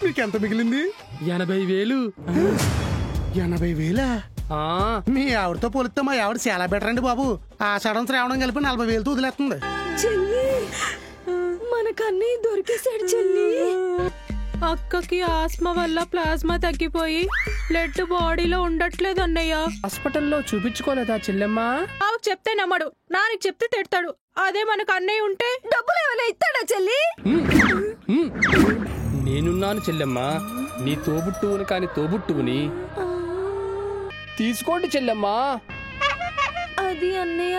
మీకెంత మిగిలింది? 80,000. 80,000? మీ ఆవిడతో పోలిస్తే మా ఆవిడ చాలా బెటర్ అండి బాబు. ఆ సడన్ శ్రావణం కలిపి 40,000 వదిలేస్తుంది. చెల్లి మనకన్నీ దొరికేశాడు చెల్లి. అక్కకి ఆస్మా వల్ల ప్లాస్మా తగ్గిపోయి బ్లడ్ బాడీలో ఉండట్లేదు అన్నయ్య. హాస్పిటల్లో చూపించుకోలేదా చెల్లెమ్మా? ఆమెకు చెప్తే నమ్మడు, నానికి చెప్తే తిడతాడు. అదే మనకు అన్నయ్య ఉంటే డబ్బులు ఏమైనా ఇస్తాడా చెల్లి? నేనున్నాను చెల్లెమ్మా, నీ తోబుట్టువుని కాని తోబుట్టువుని. తీసుకోండి చెల్లెమ్మా. అది అన్నయ్య.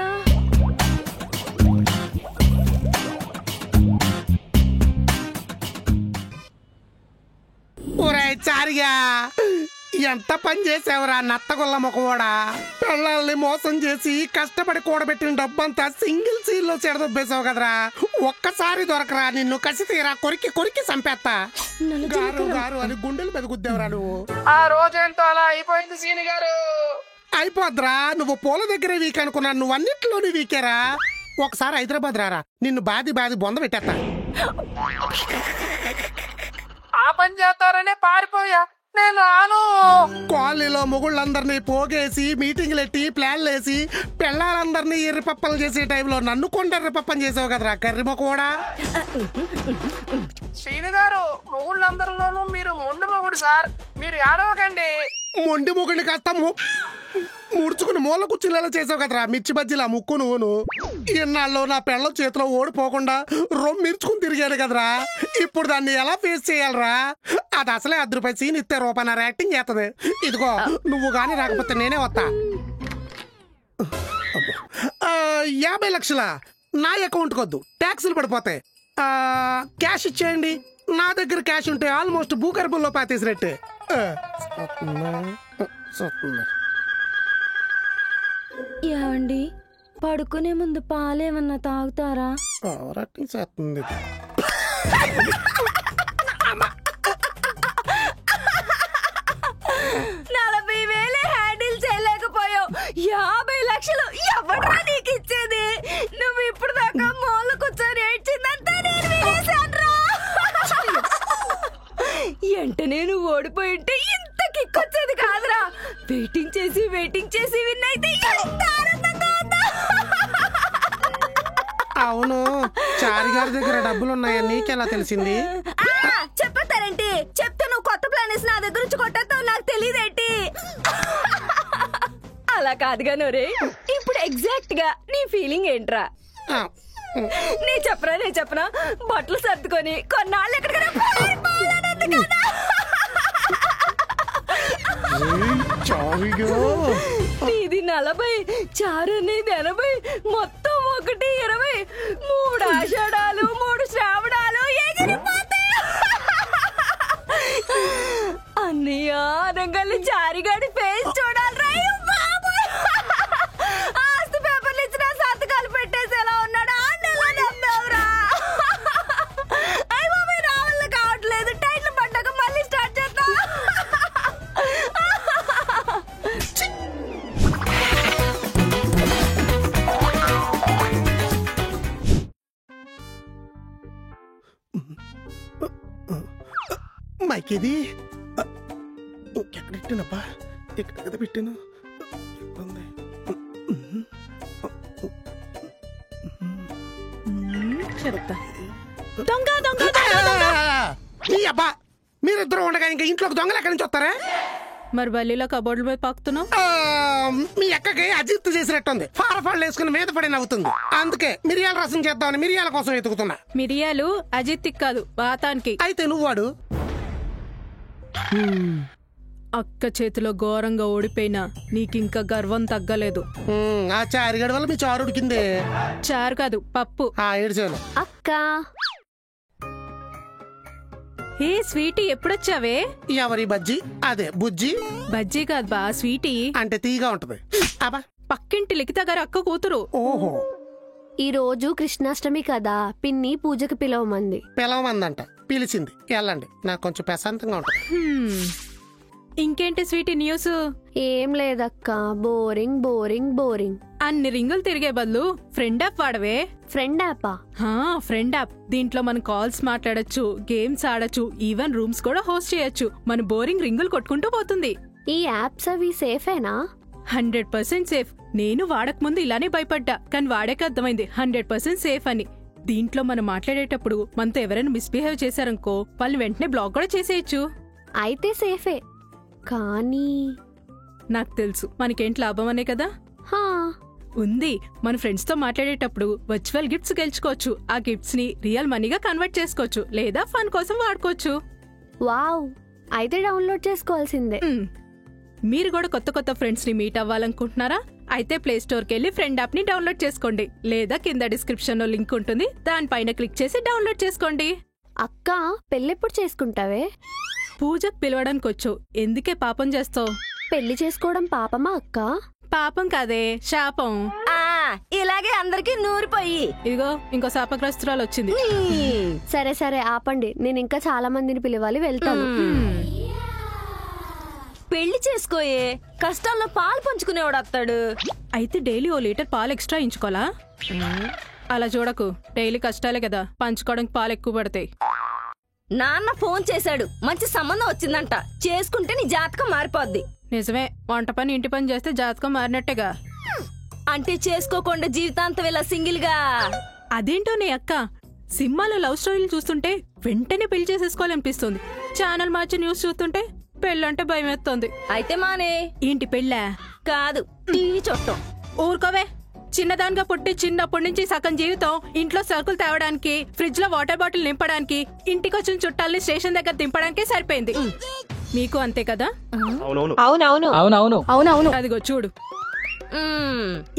ఒరే చారిగా, ఎంత పని చేసావురా నత్తగొల్ల మొక్కవాడా. పిల్లల్ని మోసం చేసి కష్టపడి కూడబెట్టిన డబ్బంతా సింగిల్ సీల్ లో చెడదొబ్బేసావు కదరా. ఒక్కసారి దొరకరా, నిన్ను కసి తీరా కొరికి కొరికి చంపేస్తా. గారు గారు అని గుండెలు పెదగుద్దేవరా నువ్వు. ఆ రోజేంతో అలా అయిపోయింది సీని గారు. అయిపోద్రా, నువ్వు పూల దగ్గర వీక్ అనుకున్నాను, నువ్వు అన్నిట్లోనే వీకేరా. ఒకసారి హైదరాబాద్ రారా, నిన్ను బాది బొంద పెట్టేస్తా. ఆ పని చేస్తారనే పారిపోయా నేను రాను. కాలనీలో మొగుళ్ళందరినీ పోగేసి మీటింగ్లు ఎట్టి ప్లాన్లు వేసి పిల్లలందరినీ ఎర్రిపప్పలు చేసే టైంలో నన్ను కొండ ఎర్రిపప్పని చేసావు కదరా కర్రీ మొక్కడా. శ్రీని గారు, మొగుళ్ళందరిలోనూ మీరు మొండి మొగుడు సార్, మీరు ఏడవకండి. మొండి మొగుడిని కాస్త ముడుచుకుని మూల కూర్చునేలా చేసావు కదరా మిర్చి బజ్జీలా ముక్కు నువ్వును. ఇన్నాళ్ళు నా పెళ్ళ చేతిలో ఓడిపోకుండా రొమ్మిర్చుకుని తిరిగాడు కదరా. ఇప్పుడు దాన్ని ఎలా ఫేస్ చేయాలరా? అది అసలే ₹10 సీన్ ఇస్తే రూపాయన్నర యాక్టింగ్ చేస్తుంది. ఇదిగో నువ్వు గాని రాకపోతే నేనే వస్తా. 50 లక్షల నా అకౌంట్ కొద్దు, ట్యాక్సులు పడిపోతాయి. క్యాష్ ఇచ్చేయండి. నా దగ్గర క్యాష్ ఉంటే ఆల్మోస్ట్ భూగర్భంలో పాతేసినట్టే. ఏమండి, పడుకునే ముందు పాలేమన్నా తాగుతారా? చేస్తుంది 40,000 హ్యాండిల్ చేయలేకపోయావు. 50 లక్షలు ఎవడ్రా నీకు ఇచ్చేది? నువ్వు ఇప్పుడు దాకా మూల కూర్చొని ఏడ్చిందంతా నేను వినేశాన్రా. వెంటనే నువ్వు ఓడిపోయింటే ఇంత కిక్కొచ్చేది కాదురా. వెయిటింగ్ చేసి విన్ అయితే ఎంత ఆనందంగా ఉందా. అవును, చారి గారి దగ్గర డబ్బులున్నాయని నీకెలా తెలిసింది? చెప్పేస్తారేంటి? చెప్తే నువ్వు కొత్త ప్లాన్ వేసి నా దగ్గర నుంచి కొట్టేస్తావు, నాకు తెలియదేంటి? అలా కాదుగా నోరే, ఇప్పుడు ఎగ్జాక్ట్ గా నీ ఫీలింగ్ ఏంట్రా? నీ చెప్పనా బట్టలు సర్దుకొని కొన్నాళ్ళు ఎక్కడికైనా నీది 40, చారు అనేది 80, మొత్తం 1, 20, 3 ఆషాఢాలు 3 శ్రావణాలు ఎగిరిపోతాయి. అన్నయ్య అనగానే చారిగాడి ఫేస్ చూడాలి. ఆస్తి పేపర్లు ఇచ్చిన సంతకాలు పెట్టేసి ఎలా ఉన్నాడు అన్నలా నమ్మేవరా. అయ్యో మీ రావాళ్ళు కావట్లేదు, టైట్లు పడ్డాక మళ్ళీ స్టార్ట్ చేద్దాం. మైకిది ఎక్కడ పెట్టానప్పా? ఎక్కడ కదా పెట్టాను? చెప్తా. అబ్బా, మీరిద్దరు ఉండగా ఇంకా ఇంట్లోకి దొంగలు ఎక్కడి నుంచి వస్తారా? మరి బల్లిలో కబోర్డుల మీద పాకుతున్నావు. మీ అక్కకి అజిత్ చేసినట్టుంది, ఫారఫాళ్ళు వేసుకుని మీద పడి నవ్వుతుంది. అందుకే మిరియాల రసం చేద్దామని మిరియాల కోసం వెతుకుతున్నా. మిరియాలు అజిత్ కాదు, వాతానికి. అయితే నువ్వు వాడు. అక్క చేతిలో ఘోరంగా ఓడిపోయినా నీకింకా గర్వం తగ్గలేదు. ఆ చారిగడి వల్ల మీ చారు ఉడికింది. చారు కాదు, పప్పు. ఏడ్చాను. అక్క, ఏ స్వీటీ ఎప్పుడొచ్చావే? ఎవరి బజ్జీ? అదే బుజ్జి. బజ్జీ కాదు బా, స్వీటీ అంటే తీగా ఉంటది. అబ్బా, పక్కింటి లిఖిత గారి అక్క కూతురు. ఓహో, ఈ రోజు కృష్ణాష్టమి కదా, పిన్ని పూజకి పిలవమంది. పిలవమందంట, పిలిచింది. వెళ్ళండి, నాకు కొంచెం ప్రశాంతంగా ఉంటుంది. ఇంకేంటి స్వీటీ న్యూస్? ఏం లేదక్క, బోరింగ్ బోరింగ్ బోరింగ్. అన్ని రింగులు తిరిగే బదులు ఫ్రెండ్ యాప్ వాడవే. ఫ్రెండ్ యాపా? Friend app. దీంట్లో మనం కాల్స్ మాట్లాడొచ్చు, గేమ్స్ ఆడొచ్చు, ఈవెన్ రూమ్స్ కూడా హోస్ట్ చేయొచ్చు. మన బోరింగ్ రింగులు కొట్టుకుంటూ పోతుంది. ఈ యాప్స్ అవి సేఫేనా? 100% సేఫ్. నేను వాడకముందు ఇలానే భయపడ్డా, కానీ వాడాక అర్థమైంది 100% సేఫ్ అని. దీంట్లో మనం మాట్లాడేటప్పుడు మనతో ఎవరైనా మిస్బిహేవ్ చేశారనుకో, వాళ్ళని వెంటనే బ్లాక్ కూడా చేసేయచ్చు. అయితే సేఫే, కానీ నాకు తెలుసు మనకేంటి లాభం అనే కదా. ఉంది. మన ఫ్రెండ్స్ తో మాట్లాడేటప్పుడు వర్చువల్ గిఫ్ట్స్ గెలుచుకోవచ్చు. ఆ గిఫ్ట్స్ ని రియల్ మనీగా కన్వర్ట్ చేసుకోవచ్చు, లేదా ఫన్ కోసం వాడుకోవచ్చు. వావ్, అయితే డౌన్లోడ్ చేసుకోవాల్సిందే. మీరు కూడా కొత్త కొత్త ఫ్రెండ్స్ ని మీట్ అవ్వాలనుకుంటున్నారా? అయితే ప్లే స్టోర్ కెళ్ళి ఫ్రెండ్ యాప్ ని డౌన్లోడ్ చేసుకోండి, లేదా కింద డిస్క్రిప్షన్ లో లింక్ ఉంటుంది, దానిపైన క్లిక్ చేసి డౌన్లోడ్ చేసుకోండి. అక్క, పెళ్ళెప్పుడు చేసుకుంటావే? పూజకు పిలవడానికి వచ్చావు, ఎందుకే పాపం చేస్తావు? పెళ్లి చేసుకోవడం పాపమా అక్క? పాపం కాదే, శాపం. ఇలాగే అందరికి నూరిపోయి. ఇదిగో ఇంకో శాపగ్రస్తురాలు వచ్చింది. సరే సరే ఆపండి, నేను ఇంకా చాలా మందిని పిలవాలి, వెళ్తాను. పెళ్లి చేసుకోయే, కష్టాల్లో పాలు పంచుకునేవాడు వస్తాడు. అయితే డైలీ 1 లీటర్ పాలు ఎక్స్ట్రా ఇంచుకోవాలా? అలా చూడకు, డైలీ కష్టాలే కదా, పంచుకోవడానికి పాలు ఎక్కువ పడతాయి. నాన్న ఫోన్ చేశాడు, మంచి సంబంధం వచ్చిందంట, చేసుకుంటే నీ జాతకం మారిపోద్ది. నిజమే, వంట పని ఇంటి పని చేస్తే జాతకం మారినట్టేగా. అంటే చేసుకోకుండా జీవితాంతం ఇలా సింగిల్ గా? అదేంటో నీ అక్క, సినిమాలో లవ్ స్టోరీలు చూస్తుంటే వెంటనే పెళ్లి చేసేసుకోవాలనిపిస్తుంది. ఛానల్ మార్చి న్యూస్ చూస్తుంటే పెళ్ళంటే భయం వేస్తుంది. అయితే మానే. ఏంటి పెళ్ళా? కాదు, టీవీ చూడటం. ఊరుకోవే, చిన్నదానిగా పుట్టి చిన్నప్పటి నుంచి సగం జీవితం ఇంట్లో సరుకులు తేవడానికి, ఫ్రిడ్జ్ లో వాటర్ బాటిల్ నింపడానికి, ఇంటికొచ్చిన చుట్టాలని స్టేషన్ దగ్గర దింపడానికే సరిపోయింది. మీకు అంతే కదా? అవునవును. అదిగో చూడు,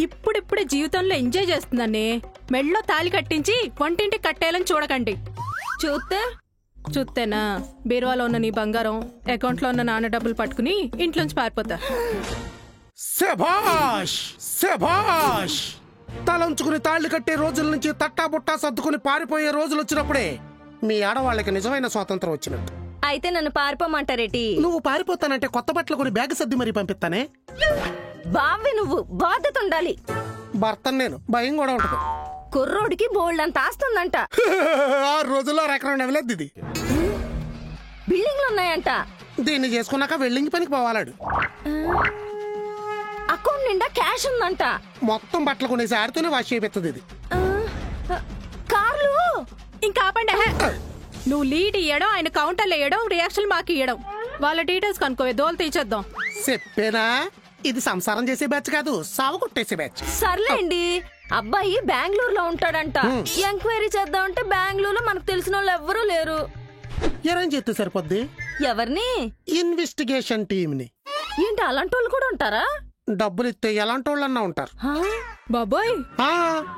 ఇప్పుడిప్పుడే జీవితంలో ఎంజాయ్ చేస్తుందని మెళ్ళో తాలి కట్టించి వంటింటికి కట్టేయాలని చూడకండి. చూస్తేనా బీరువాలో ఉన్న నీ బంగారం, అకౌంట్ లో ఉన్న నాన్న డబ్బులు పట్టుకుని ఇంట్లోంచి పారిపోతా. శభాష్ శభాష్. తలంచుకుని తాళ్లు కట్టే రోజుల నుంచి తట్టా బుట్టా సర్దుకుని పారిపోయే రోజులు వచ్చినప్పుడే మీ ఆడవాళ్ళకి నిజమైన స్వాతంత్రం వచ్చినట్టు. అయితే నన్ను పారిపోమంటారేటి? నువ్వు పారిపోతానంటే కొత్త బట్టలు కొని బ్యాగ్ సర్ది మరీ పంపిస్తానే. బావి, నువ్వు బాధ్యత ఉండాలి. భర్తను నేను, భయం కూడా ఉంటుంది. కుర్రోడికి బోల్డ్ అంత ఆస్తుందంట. 6 రోజుల్లో ఎకరం నవ్వలేదు ఇది. బిల్డింగ్లు ఉన్నాయంట. దీన్ని చేసుకున్నాక వెల్డింగ్ పనికి పోవాలాడు. అకౌంట్ నిండా క్యాష్ ఉందంట. మొత్తం బట్టలు కొనేసి ఆడితేనే వాష్ చేపిస్తుంది ఇది. కార్లు. ఇంకా ఆపండి. నువ్వు లీడ్ ఇయ్యడం, ఆయన కౌంటర్లు వేయడం, రియాక్షన్ మాకు ఇయ్యడం, వాళ్ళ డీటెయిల్స్ కనుకోవే, దోలు తీసేద్దాం. చెప్పేనా, ఇది సంసారం చేసే బ్యాచ్ కాదు, సాగు కొట్టేసే బ్యాచ్. సర్లేండి, అబ్బాయి బెంగళూరులో ఉంటాడంట. ఎంక్వైరీ చేద్దామంటే బెంగళూరులో మనకు తెలిసిన వాళ్ళు ఎవ్వరూ లేరు. అరేంజ్ చేస్తే సరిపోద్ది. ఎవరిని? ఇన్వెస్టిగేషన్ టీమ్ ని. ఏంటి అలాంటి వాళ్ళు కూడా ఉంటారా? డబ్బులు ఇస్తే ఎలాంటి వాళ్ళన్నా ఉంటారు. బాబోయ్,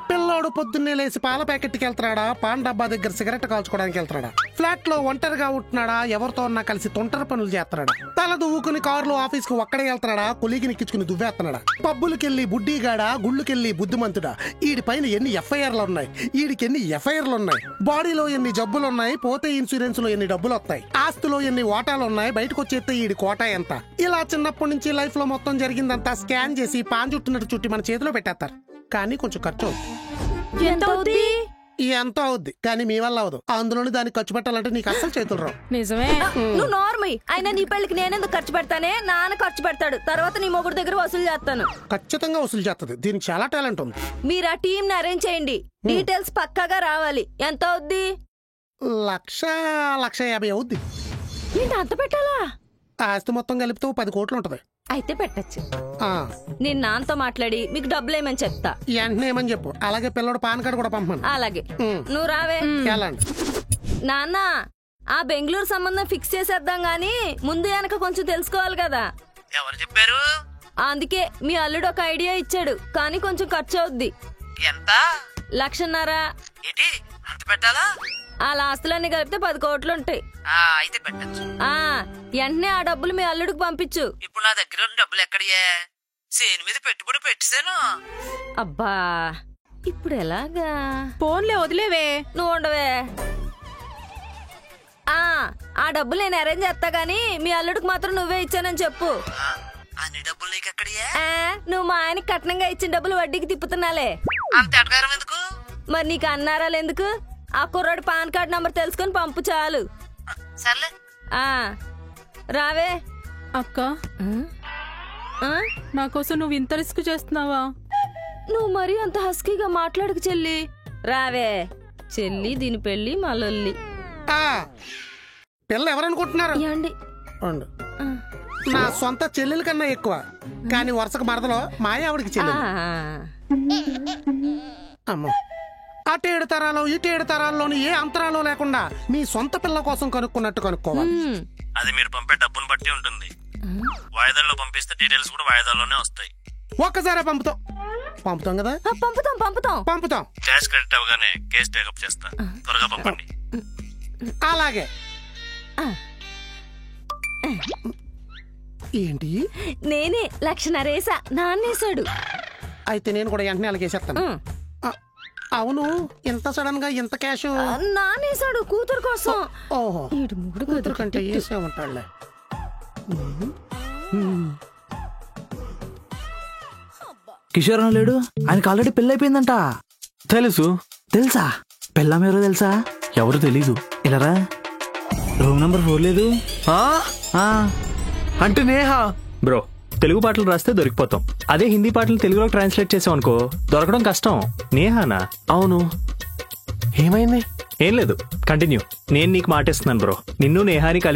పిల్లోడు పొద్దున్నే లేసి పాల ప్యాకెట్కి వెళ్తాడా, పాన్ డబ్బా దగ్గర సిగరెట్ కాల్చుకోవడానికి వెళ్తాడా, ఫ్లాట్ లో ఒంటరిగా ఉంటున్నాడా, ఎవరితో ఉన్నా కలిసి తొంటరి పనులు చేస్తున్నాడా, తల దువ్వుకుని కారులో ఆఫీస్ కు ఒక్కడే వెళ్తున్నాడా, కొలిగిని ఎక్కించుకుని దువ్వేస్తున్నాడా, పబ్బులకెళ్లి బుడ్డిగాడా, గుళ్ళుకెళ్లి బుద్ధిమంతుడా. ఈడి పైన ఎన్ని ఎఫ్ఐఆర్లు ఉన్నాయి, ఈడికి ఎన్ని ఎఫ్ఐఆర్లు ఉన్నాయి, బాడీలో ఎన్ని జబ్బులున్నాయి, పోతే ఇన్సూరెన్స్ లో ఎన్ని డబ్బులు వస్తాయి, ఆస్తిలో ఎన్ని వాటాలు ఉన్నాయి, బయటకు వచ్చేస్తే ఈడి కోటా ఎంత. ఇలా చిన్నప్పటి నుంచి లైఫ్ లో మొత్తం జరిగిందంతా స్కాన్ చేసి పాన్ చుట్టినట్టు చుట్టి మన చేతిలో పెట్టేస్తారు. కానీ కొంచెం ఖర్చు అవుద్ది. ఎంత అవుద్ది, కానీ మీ వల్ల అవదు. అందులోని దానికి ఖర్చు పెట్టాలంటే నీకు అస్సలు చేతులు రావు. నిజమే. నువ్వు నార్మల్ అయినా నీ పెళ్లికి నేనెందుకు ఖర్చు పెడతానే? నాన్న ఖర్చు పెడతాడు, తర్వాత నీ మొగుడు దగ్గర వసూలు చేస్తాను. ఖచ్చితంగా వసూలు చేస్తుంది, దీనికి చాలా టాలెంట్ ఉంది. మీరు ఆ టీం ని అరేంజ్ చేయండి, డీటెయిల్స్ పక్కాగా రావాలి. ఎంత అవుద్ది? 1,50,000 అవుద్ది. ఏంటి అంత పెట్టాలా? ఆస్తి మొత్తం కలిపితే 10 కోట్లు ఉంటది. అయితే పెట్టచ్చు. నేను నాన్నతో మాట్లాడి మీకు డబ్బులు ఏమని చెప్తా. వెంటనే ఏమని చెప్పు, అలాగే పిల్లడు పాన్ కార్డు కూడా పంపమను. అలాగే, నువ్వు రావే. నాన్న, ఆ బెంగళూరు సంబంధం ఫిక్స్ చేసేద్దాం గానీ ముందు వెనక కొంచెం తెలుసుకోవాలి కదా. ఎవరు చెప్పారు? అందుకే మీ అల్లుడు ఒక ఐడియా ఇచ్చాడు, కానీ కొంచెం ఖర్చు అవుద్ది. ఎంత? 1,50,000. ఏంటి అంత పెట్టాలా? ఆ ఆస్తులన్నీ కలిపితే 10 కోట్లు ఉంటాయి. అయితే పెట్టచ్చు. వెంటనే ఆ డబ్బులు మీ అల్లుడికి పంపించు. ఇప్పుడు నా దగ్గర ఉన్న డబ్బులు ఎక్కడియే? సేను మీద పెట్టుబడి పెట్టేశాను. అబ్బా, ఇప్పుడు ఎలాగా? ఫోన్లే వదిలేవే. నువ్వు ఉండవే. ఆ డబ్బులు నేను అరేంజ్ చేస్తా గానీ మీ అల్లుడికి మాత్రం నువ్వే ఇచ్చానని చెప్పు. అన్ని డబ్బులు నీకెక్కడియే? నువ్వు మా ఆయనకి కట్నంగా ఇచ్చిన డబ్బులు వడ్డీకి తిప్పుతున్నాలే. అంత ఎటకారం ఎందుకు? మరి నీకు అన్నారాలు ఎందుకు? ఆ కుర్రాడు పాన్ కార్డ్ నంబర్ తెలుసుకొని పంపు చాలు. సర్లే. ఆ రావే. అక్క ఆ? నా కోసం నువ్వు ఇంత రిస్క్ చేస్తున్నావా? నువ్వు మరీ అంత హస్కీగా మాట్లాడకు చెల్లి. రావే చెల్లి, దీని పెళ్ళి మళ్ళీ. ఆ, పిల్ల ఎవరనుకుంటున్నారు? ఏండి ఉండు. నా సొంత చెల్లెల కన్నా ఎక్కువ, కానీ వరుసకు మరదలో మాయ ఆవిడికి చెల్లెలు. అమ్మో, అటు 7 తరాలు ఇటు 7 తరాల్లోని ఏ అంతరాలు లేకుండా మీ సొంత పిల్ల కోసం కనుక్కున్నట్టు కనుక్కోవాలి. అది మీరు పంపే డబ్బును బట్టి ఉంటుంది. వాయిదాల్లో పంపిస్తే డీటెయిల్స్ కూడా వాయిదాల్లోనే వస్తాయి. ఒక్కసారి పంపుతాం కదా. పంపుతాం. క్యాష్ క్రెడిట్ అవగానే కేసు టేకప్ చేస్తా. త్వరగా పంపండి. అలాగే. ఏంటి? నేనే లక్షణరేసా నాన్నేశాడు. అయితే నేను కూడా వెంటనే అలాగేసేస్తాను. అవును, ఇంత సడన్ గా ఇంత క్యాష్? నాన్నేశాడు కూతురు కోసం. ఓహో, ఈడు ముగ్గురు కూతురు కంటే వేసే ఉంటాడులే. కిషోర్ అన్న లేడు, ఆయనకు ఆల్రెడీ పెళ్లి అయిపోయిందంట. తెలుసా? పెళ్ళాం ఎవరో తెలుసా? ఎవరు తెలీదు. ఇలారా, రూమ్ నెంబర్ 4 లేదు. అంటే నేహా బ్రో, తెలుగు పాటలు రాస్తే దొరికిపోతాం. అదే హిందీ పాటలు తెలుగులో ట్రాన్స్లేట్ చేసాం అనుకో దొరకడం కష్టం. నేహానా? అవును. ఏమైంది? ఏం లేదు, కంటిన్యూ. నేను నీకు మాటిస్తున్నాను బ్రో, నిన్ను నేహాని కలిపి